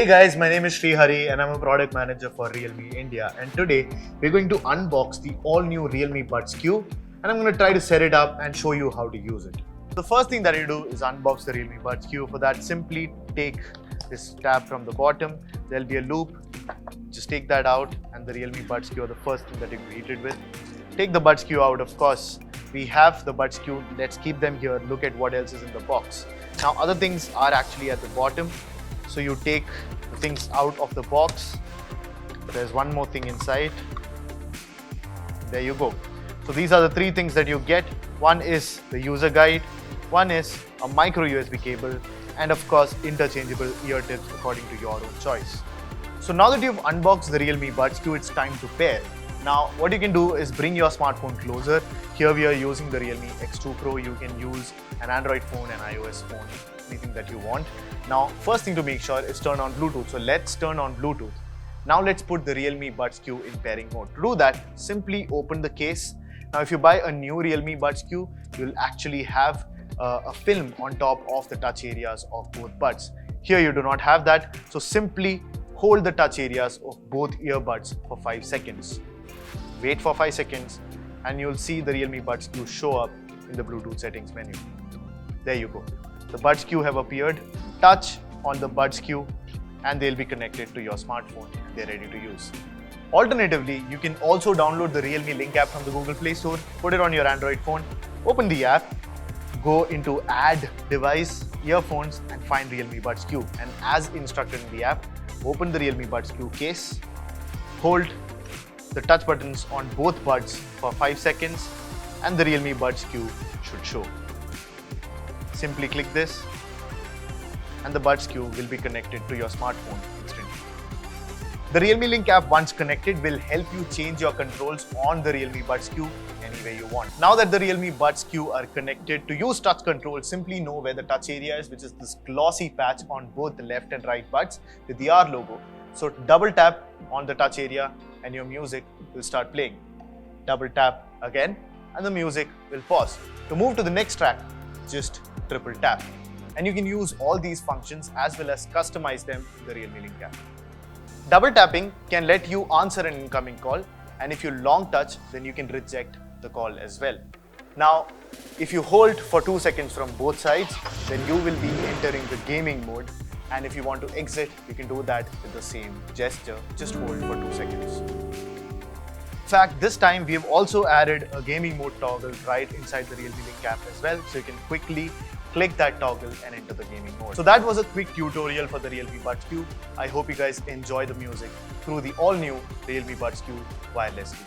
Hey guys, my name is Sri Hari and I'm a product manager for Realme India, and today we're going to unbox the all new Realme Buds Q, and I'm going to try to set it up and show you how to use it. The first thing that you do is unbox the Realme Buds Q. For that, simply take this tab from the bottom. There'll be a loop. Just take that out and the Realme Buds Q are the first thing that you're greeted with. Take the Buds Q out, of course. We have the Buds Q. Let's keep them here. Look at what else is in the box. Now, other things are actually at the bottom. So you take the things out of the box. There's one more thing inside. There you go. So these are the three things that you get. One is the user guide, one is a micro USB cable, and of course interchangeable ear tips according to your own choice. So now that you've unboxed the Realme Buds Q, it's time to pair. Now what you can do is bring your smartphone closer. Here we are using the Realme X2 Pro. You can use an Android phone, an iOS phone, anything that you want. Now, first thing to make sure is turn on Bluetooth. So let's turn on Bluetooth. Now let's put the Realme Buds Q in pairing mode. To do that, simply open the case. Now if you buy a new Realme Buds Q, you'll actually have a film on top of the touch areas of both buds. Here you do not have that, so simply hold the touch areas of both earbuds for 5 seconds. Wait for 5 seconds and you'll see the Realme Buds Q show up in the Bluetooth settings menu. There you go. The Buds Q have appeared. Touch on the Buds Q and they'll be connected to your smartphone. They're ready to use. Alternatively, you can also download the Realme Link app from the Google Play Store, put it on your Android phone, open the app, go into Add Device, Earphones and find Realme Buds Q. And as instructed in the app, open the Realme Buds Q case, hold the touch buttons on both buds for 5 seconds and the Realme Buds Q should show. Simply click this and the Buds Q will be connected to your smartphone instantly. The Realme Link app, once connected, will help you change your controls on the Realme Buds Q any way you want. Now that the Realme Buds Q are connected, to use touch control, simply know where the touch area is, which is this glossy patch on both the left and right buds with the R logo. So double tap on the touch area and your music will start playing. Double tap again and the music will pause. To move to the next track, just triple tap. And you can use all these functions as well as customize them in the Realme Link app. Double tapping can let you answer an incoming call, and if you long touch, then you can reject the call as well. Now, if you hold for 2 seconds from both sides, then you will be entering the gaming mode, and if you want to exit, you can do that with the same gesture. Just hold for 2 seconds. In fact, this time we have also added a gaming mode toggle right inside the Realme Link app as well, so you can quickly click that toggle and enter the gaming mode. So that was a quick tutorial for the Realme Buds Q. I hope you guys enjoy the music through the all new Realme Buds Q wirelessly.